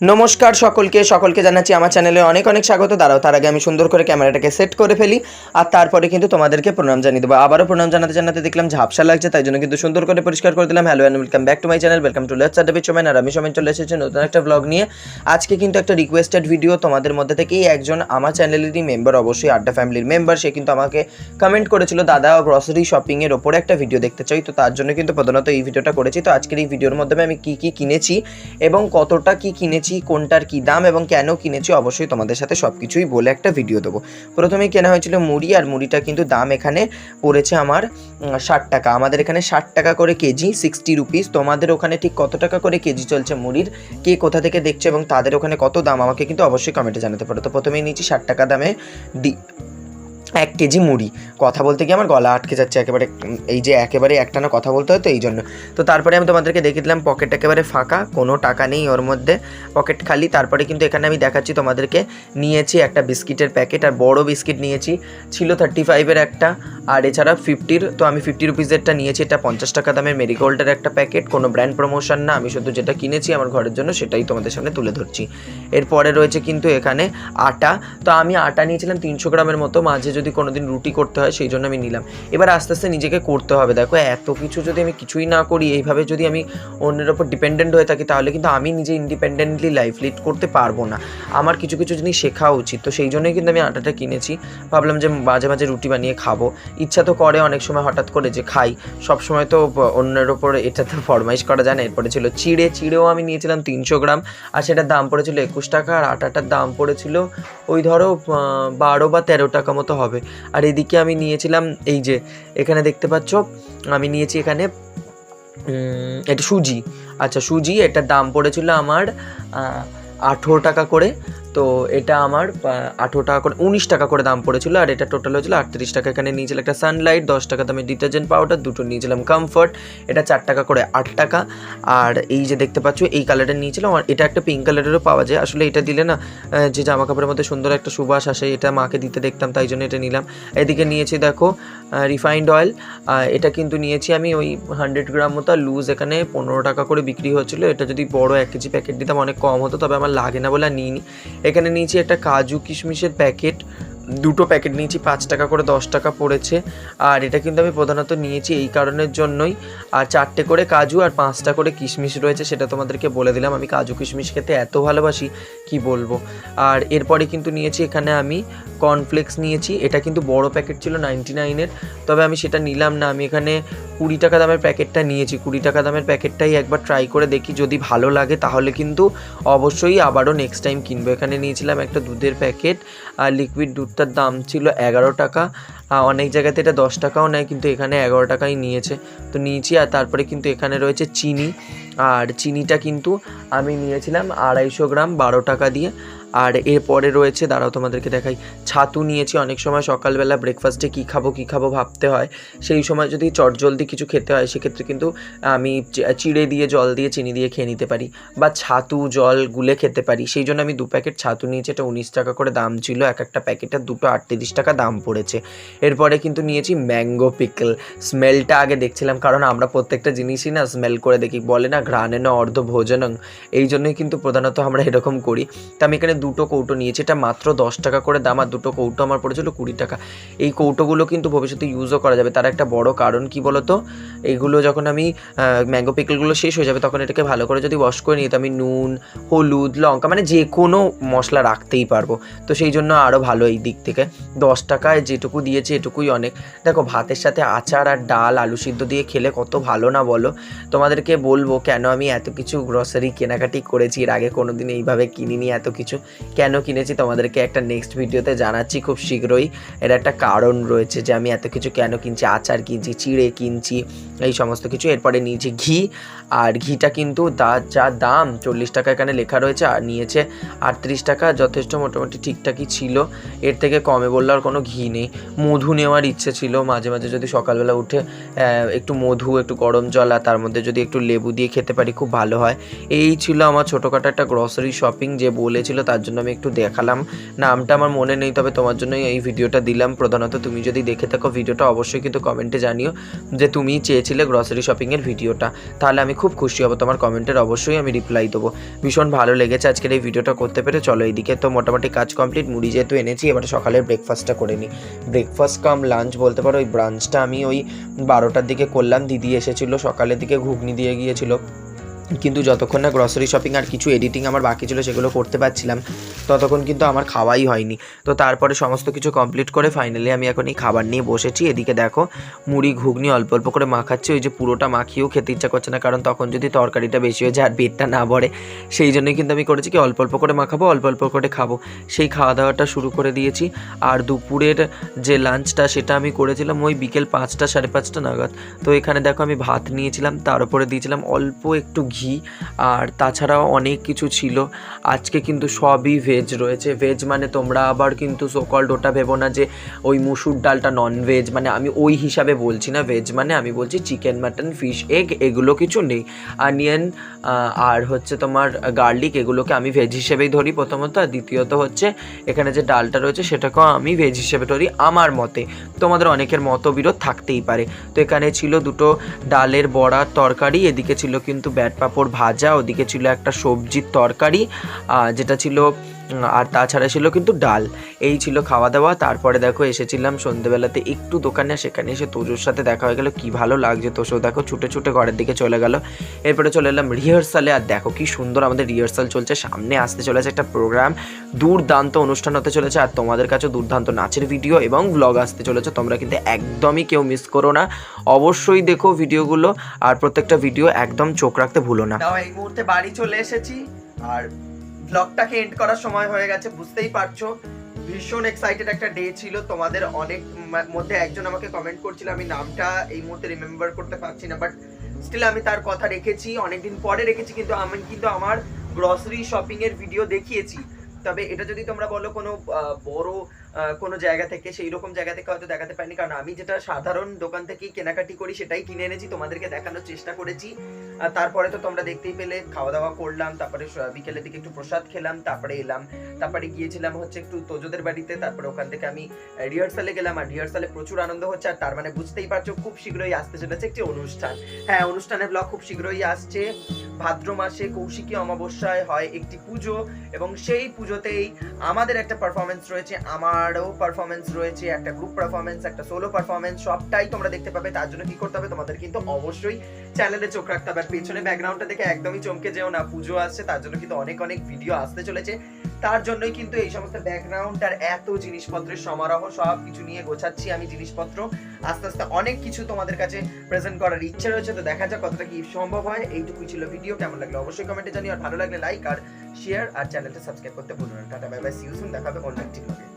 নমস্কার সকলকে জানাচ্ছি আমার চ্যানেলে অনেক স্বাগত। দাঁড়াও, তার আগে আমি সুন্দর করে ক্যামেরাটাকে সেট করে ফেলি আর তারপরে কিন্তু তোমাদেরকে প্রণাম জানিয়ে দেবো। আবারও প্রণাম জানাতে দেখলাম ঝাপসা লাগছে, তাই জন্য কিন্তু সুন্দর করে পরিষ্কার করে দিলাম। Hello and welcome back to my channel, welcome to let's chat with Somen. আর আমি সোমেন চলে এসেছি নতুন একটা ব্লগ নিয়ে। আজকে কিন্তু একটা রিকোয়েস্টেড ভিডিও, তোমাদের মধ্যে থেকেই একজন আমার চ্যানেলেরই মেম্বার, অবশ্যই আড্ডা ফ্যামিলির মেম্বার, সে কিন্তু আমাকে কমেন্ট করেছিল দাদা গ্রসারি শপিংয়ের ওপরে একটা ভিডিও দেখতে চাই। তো তার জন্য কিন্তু প্রধানত এই ভিডিওটা করেছি। তো আজকের এই ভিডিওর মাধ্যমে আমি কী কিনেছি এবং কতটা কী কিনেছি, কোনটার কী দাম এবং কেন কিনেছি, অবশ্যই তোমাদের সাথে সব কিছুই বলে একটা ভিডিও দেবো। প্রথমেই কেনা হয়েছিল মুড়ি, আর মুড়িটা কিন্তু দাম এখানে পড়েছে আমার 60 টাকা। আমাদের এখানে 60 টাকা করে কেজি, 60 রুপিস। তোমাদের ওখানে ঠিক কত টাকা করে কেজি চলছে মুড়ির, কে কোথা থেকে দেখছে এবং তাদের ওখানে কত দাম, আমাকে কিন্তু অবশ্যই কমেন্টে জানাতে পারো। তো প্রথমেই নিয়েছি 60 টাকা দামে 1 কেজি মুড়ি। কথা বলতে গিয়ে আমার গলা আটকে যাচ্ছে একেবারে, এই যে একেবারে একটানা কথা বলতে হয় তো এই জন্য। তো তারপরে আমি তোমাদেরকে দেখে দিলাম পকেট একেবারে ফাঁকা, কোনো টাকা নেই ওর মধ্যে, পকেট খালি। তারপরে কিন্তু এখানে আমি দেখাচ্ছি তোমাদেরকে, নিয়েছি একটা বিস্কিটের প্যাকেট, আর বড় বিস্কিট নিয়েছি, ছিল 35-এর একটা, আর এছাড়া 50-র। তো আমি 50 রুপিসেরটা নিয়েছি, এটা 50 টাকা দামের মেরিগোল্ডের একটা প্যাকেট, কোনো ব্র্যান্ড প্রমোশন না, আমি শুধু যেটা কিনেছি আমার ঘরের জন্য সেটাই তোমাদের সামনে তুলে ধরছি। এরপরে রয়েছে কিন্তু এখানে আটা। তো আমি আটা নিয়েছিলাম 300 গ্রামের মতো, মাঝে যদি কোনো দিন রুটি করতে হয় সেই জন্য আমি নিলাম। এবার আস্তে আস্তে নিজেকে করতে হবে। দেখো এত কিছু যদি আমি কিছুই না করি, এইভাবে যদি আমি অন্যের ওপর ডিপেন্ডেন্ট হয়ে থাকি, তাহলে কিন্তু আমি নিজে ইন্ডিপেন্ডেন্টলি লাইফ লিড করতে পারবো না। আমার কিছু জিনিস শেখা উচিত। তো সেই জন্যই কিন্তু আমি আটাটা কিনেছি। ভাবলাম যে মাঝে মাঝে রুটি বানিয়ে খাবো, ইচ্ছা তো করে অনেক সময় হঠাৎ করে যে খাই, সব সময় তো অন্যের ওপর এটা তো ফরমাইশ করা যায় না। এরপরে ছিল চিড়েও আমি নিয়েছিলাম 300 গ্রাম, আর সেটার দাম পড়েছিল 21 টাকা, আর আটাটার দাম পড়েছিল ওই ধরো 12 বা 13 টাকা মতো হবে। আর এদিকে আমি নিয়েছিলাম, এই যে এখানে দেখতে পাচ্ছ, আমি নিয়েছি এখানে এটা সুজি। আচ্ছা সুজি, এটার দাম পড়েছিল আমার 18 টাকা করে। তো এটা আমার 18 টাকা করে, 19 টাকা করে দাম পড়েছিল, আর এটা টোটাল হয়েছিল 38 টাকা। এখানে নিয়েছিলাম একটা সানলাইট 10 টাকা দামের ডিটারজেন্ট পাউডার, দুটো নিয়েছিলাম কমফর্ট, এটা 4 টাকা করে 8 টাকা। আর এই যে দেখতে পাচ্ছ এই কালারটা নিয়েছিলাম, আর এটা একটা পিঙ্ক কালারেরও পাওয়া যায়। আসলে এটা দিলে না যে জামা কাপড়ের মধ্যে সুন্দর একটা সুবাস আসে, এটা মাকে দিতে দেখতাম, তাই জন্য এটা নিলাম। এদিকে নিয়েছি দেখো রিফাইন্ড অয়েল, এটা কিন্তু নিয়েছি আমি ওই 100 গ্রাম মতো, লুজ এখানে 15 টাকা করে বিক্রি হচ্ছিলো। এটা যদি বড় 1 কেজি প্যাকেট দিতাম অনেক কম হতো, তবে আমার লাগে না বলে নিইনি। এখানে নিয়েছি একটা কাজু কিশমিশের প্যাকেট, দুটো প্যাকেট নিয়েছি, 5 টাকা করে 10 টাকা পড়েছে। আর এটা কিন্তু আমি প্রধানত নিয়েছি এই কারণের জন্যই। আর 4টে করে কাজু আর 5টা করে কিশমিশ রয়েছে, সেটা তোমাদেরকে বলে দিলাম। আমি কাজু কিশমিশ খেতে এত ভালোবাসি কি বলবো। আর এরপরে কিন্তু নিয়েছি এখানে আমি কর্নফ্লেক্স নিয়েছি, এটা কিন্তু বড় প্যাকেট ছিল 99-এর, তবে আমি সেটা নিলাম না। আমি এখানে 20 টাকা দামের প্যাকেটটা নিয়েছি। 20 টাকা দামের প্যাকেটটাই একবার ট্রাই করে দেখি, যদি ভালো লাগে তাহলে কিন্তু অবশ্যই আবারও নেক্সট টাইম কিনবো। এখানে নিয়েছিলাম একটা দুধের প্যাকেট, আর লিকুইড দুধটার দাম ছিল 11 টাকা। অনেক জায়গাতে এটা 10 টাকাও নেয়, কিন্তু এখানে 11 টাকাই নিয়েছে, তো নিয়েছি। আর তারপরে কিন্তু এখানে রয়েছে চিনি, আর চিনিটা কিন্তু আমি নিয়েছিলাম 250 গ্রাম 12 টাকা দিয়ে। আর এরপরে রয়েছে, দাঁড়াও তোমাদেরকে দেখাই, ছাতু নিয়েছি। অনেক সময় সকালবেলা ব্রেকফাস্টে কী খাবো ভাবতে হয়, সেই সময় যদি চটজলদি কিছু খেতে হয়, সেক্ষেত্রে কিন্তু আমি চিড়ে দিয়ে জল দিয়ে চিনি দিয়ে খেয়ে নিতে পারি, বা ছাতু জল গুলে খেতে পারি। সেই জন্য আমি 2 প্যাকেট ছাতু নিয়েছি, এটা 19 টাকা করে দাম ছিল, একটা প্যাকেটের দুটো 38 টাকা দাম পড়েছে। এরপরে কিন্তু নিয়েছি ম্যাঙ্গো পিকল। স্মেলটা আগে দেখছিলাম, কারণ আমরা প্রত্যেকটা জিনিসই না স্মেল করে দেখি, বলে না ঘ্রাণে না অর্ধ ভোজনং, এই জন্যই কিন্তু প্রধানত আমরা এরকম করি। তো আমি এখানে দুটো কৌটো নিয়েছি, এটা মাত্র 10 টাকা করে দাম, আর দুটো কৌটো আমার পড়েছিল 20 টাকা। এই কৌটোগুলো কিন্তু ভবিষ্যতে ইউজও করা যাবে। তার একটা বড় কারণ কি বলতো, এইগুলো যখন আমি ম্যাঙ্গো পিকলগুলো শেষ হয়ে যাবে, তখন এটাকে ভালো করে যদি ওয়াশ করে নিই, তো আমি নুন, হলুদ, লঙ্কা, মানে যে কোনো মশলা রাখতেই পারবো। তো সেই জন্য আরও ভালো এই দিক থেকে। 10 টাকায় যেটুকু দিয়েছে এটুকুই অনেক। দেখো ভাতের সাথে আচার আর ডাল আলু সিদ্ধ দিয়ে খেলে কত ভালো না বলো। তোমাদেরকে বলবো কেন আমি এত কিছু গ্রসারি কেনাকাটি করেছি, এর আগে কোনো দিন এইভাবে কিনিনি। এত কিছু কেন কিনেছি তোমাদেরকে একটা নেক্সট ভিডিওতে জানাচ্ছি খুব শীঘ্রই। এর একটা কারণ রয়েছে যে আমি এত কিছু কেন কিনছি, আচার কিনছি, চিড়ে কিনছি, এই সমস্ত কিছু। এরপরে নিয়েছি ঘি, আর ঘিটা কিন্তু যা দাম 40 টাকা এখানে লেখা রয়েছে, আর নিয়েছে 38 টাকা, যথেষ্ট মোটামুটি ঠিকঠাকই ছিল, এর থেকে কমে বললে আর কোনো ঘি নেই। মধু নেওয়ার ইচ্ছে ছিল, মাঝে মাঝে যদি সকালবেলা উঠে একটু মধু, একটু গরম জল, আর তার মধ্যে যদি একটু লেবু দিয়ে খেতে পারি খুব ভালো হয়। এই ছিল আমার ছোটোখাটো একটা গ্রসারি শপিং, যে বলেছিল তার তার জন্য আমি একটু দেখালাম। নামটা আমার মনে নেই, তবে তোমার জন্যই এই ভিডিওটা দিলাম। প্রধানত তুমি যদি দেখে থাকো ভিডিওটা অবশ্যই কিন্তু কমেন্টে জানিও যে তুমি চেয়েছিলে গ্রসারি শপিংয়ের ভিডিওটা, তাহলে আমি খুব খুশি হব। তোমার কমেন্টের অবশ্যই আমি রিপ্লাই দেবো। ভীষণ ভালো লেগেছে আজকের এই ভিডিওটা করতে পেরে। চলো এইদিকে তো মোটামুটি কাজ কমপ্লিট, মুড়ি যেহেতু এনেছি এবারে সকালের ব্রেকফাস্টটা করে নিই। ব্রেকফাস্ট কাম লাঞ্চ বলতে পারো, ওই ব্রাঞ্চটা আমি ওই 12টার দিকে করলাম। দিদি এসেছিলো সকালের দিকে, ঘুগনি দিয়ে গিয়েছিল, কিন্তু যতক্ষণ না গ্রসারি শপিং আর কিছু এডিটিং আমার বাকি ছিল সেগুলো করতে পারছিলাম, ততক্ষণ কিন্তু আমার খাওয়াই হয়নি। তো তারপরে সমস্ত কিছু কমপ্লিট করে ফাইনালি আমি এখন এই খাবার নিয়ে বসেছি। এদিকে দেখো মুড়ি ঘুগনি অল্প অল্প করে মাখাচ্ছি। ওই যে পুরোটা মাখিয়েও খেতে ইচ্ছা করছে না, কারণ তখন যদি তরকারিটা বেশি হয়ে যায় আর পেটটা না ভরে, সেই জন্যই কিন্তু আমি করেছি কি অল্প অল্প করে মাখাবো, অল্প অল্প করে খাবো। সেই খাওয়া দাওয়াটা শুরু করে দিয়েছি। আর দুপুরের যে লাঞ্চটা সেটা আমি করেছিলাম ওই বিকেল 5টা 5:30 নাগাদ। তো এখানে দেখো আমি ভাত নিয়েছিলাম, তার উপরে দিয়েছিলাম অল্প একটু ঘি, আর তাছাড়াও অনেক কিছু ছিল। আজকে কিন্তু সবই ভেজ রয়েছে। ভেজ মানে তোমরা আবার কিন্তু সোকল্ড ওটা ভেবো না যে ওই মুসুর ডালটা নন ভেজ, মানে আমি ওই হিসাবে বলছি না। ভেজ মানে আমি বলছি চিকেন, মাটন, ফিশ, এগ এগুলো কিছু নেই। অনিয়ন আর হচ্ছে তোমার গার্লিক এগুলোকে আমি ভেজ হিসেবেই ধরি প্রথমত, আর দ্বিতীয়ত হচ্ছে এখানে যে ডালটা রয়েছে সেটাকেও আমি ভেজ হিসেবে ধরি আমার মতে। তোমাদের অনেকের মতবিরোধ থাকতেই পারে। তো এখানে ছিল দুটো ডালের বড়ার তরকারি, এদিকে ছিল কিন্তু ব্যাট পাঁপড় ভাজা, ওদিকে ছিল একটা সবজির তরকারি যেটা ছিল, আর তাছাড়া ছিল কিন্তু ডাল। এই ছিল খাওয়া দাওয়া। তারপরে দেখো এসেছিলাম সন্ধ্যেবেলাতে একটু দোকানে, সেখানে এসে তোজোর সাথে দেখা হয়ে গেল। কি ভালো লাগছে, তোজো দেখো ছুটে ছুটে ঘরের দিকে চলে গেল। এরপরে চলে এলাম রিহার্সালে, আর দেখো কি সুন্দর আমাদের রিহার্সাল চলছে। সামনে আসতে চলেছে একটা প্রোগ্রাম, দুর্দান্ত অনুষ্ঠান হতে চলেছে, আর তোমাদের কাছে দুর্দান্ত নাচের ভিডিও এবং ব্লগ আসতে চলেছে। তোমরা কিন্তু একদমই কেউ মিস করো না, অবশ্যই দেখো ভিডিওগুলো, আর প্রত্যেকটা ভিডিও একদম চোখ রাখতে ভুলো না। এই মুহূর্তে বাড়ি চলে এসেছি, আর ব্লগটাকে এন্ড করার সময় হয়ে গেছে, বুঝতেই পারছো। ভীষণ এক্সাইটেড একটা ডে ছিল। তোমাদের অনেক মধ্যে একজন আমাকে কমেন্ট করছিল, আমি নামটা এই মুহূর্তে রিমেম্বার করতে পারছি না, বাট স্টিল আমি তার কথা রেখেছি, অনেকদিন পরে রেখেছি, কিন্তু আমি কিন্তু আমার গ্রসারি শপিং এর ভিডিও দেখিয়েছি। তবে এটা যদি তোমরা বলো কোনো বড় কোনো জায়গা থেকে, সেই রকম জায়গা থেকে হয়তো দেখাতে পারিনি, কারণ আমি যেটা সাধারণ দোকান থেকেই কেনাকাটি করি সেটাই কিনে এনেছি, তোমাদেরকে দেখানোর চেষ্টা করেছি। তারপরে তো তোমরা দেখতেই পেলে, খাওয়া দাওয়া করলাম, তারপরে বিকেলের দিকে একটু প্রসাদ খেলাম, তারপরে এলাম, তারপরে গিয়েছিলাম হচ্ছে একটু তোজোদের বাড়িতে, তারপরে ওখান থেকে আমি রিহার্সালে গেলাম। আর রিহার্সালে প্রচুর আনন্দ হচ্ছে, আর তার মানে বুঝতেই পারছো খুব শীঘ্রই আসতে চলেছে একটি অনুষ্ঠান। হ্যাঁ, অনুষ্ঠানের ব্লগ খুব শীঘ্রই আসছে। ভাদ্র মাসে কৌশিকী অমাবস্যায় হয় একটি পুজো, এবং সেই পুজোতেই আমাদের একটা পারফরমেন্স রয়েছে, আমারও পারফরমেন্স রয়েছে, একটা গ্রুপ পারফরমেন্স, একটা সোলো পারফরমেন্স, সবটাই তোমরা দেখতে পাবে। তার জন্য কি করতে হবে, তোমাদের কিন্তু অবশ্যই চ্যানেলে চোখ রাখতে হবে। আর পেছনে ব্যাকগ্রাউন্ডটা দেখে একদমই চমকে যেও না, পুজো আসছে, তার জন্য কিন্তু অনেক অনেক ভিডিও আসতে চলেছে। তার জন্যই কিন্তু এই সমস্ত ব্যাকগ্রাউন্ড আর এত জিনিসপত্রের সমারোহ, সব কিছু নিয়ে গোছাচ্ছি আমি জিনিসপত্র। আস্তে আস্তে অনেক কিছু তোমাদের কাছে প্রেজেন্ট করার ইচ্ছে রয়েছে, তো দেখা যাক কতটা কি সম্ভব হয়। এইটুকুই ছিল ভিডিও। কেমন লাগলো অবশ্যই কমেন্টে জানিও, আর ভালো লাগলে লাইক আর শেয়ার, আর চ্যানেলটা সাবস্ক্রাইব করতে ভুলো না। Tata, bye bye, see you soon, দেখা হবে অন্য একটি ব্লগে।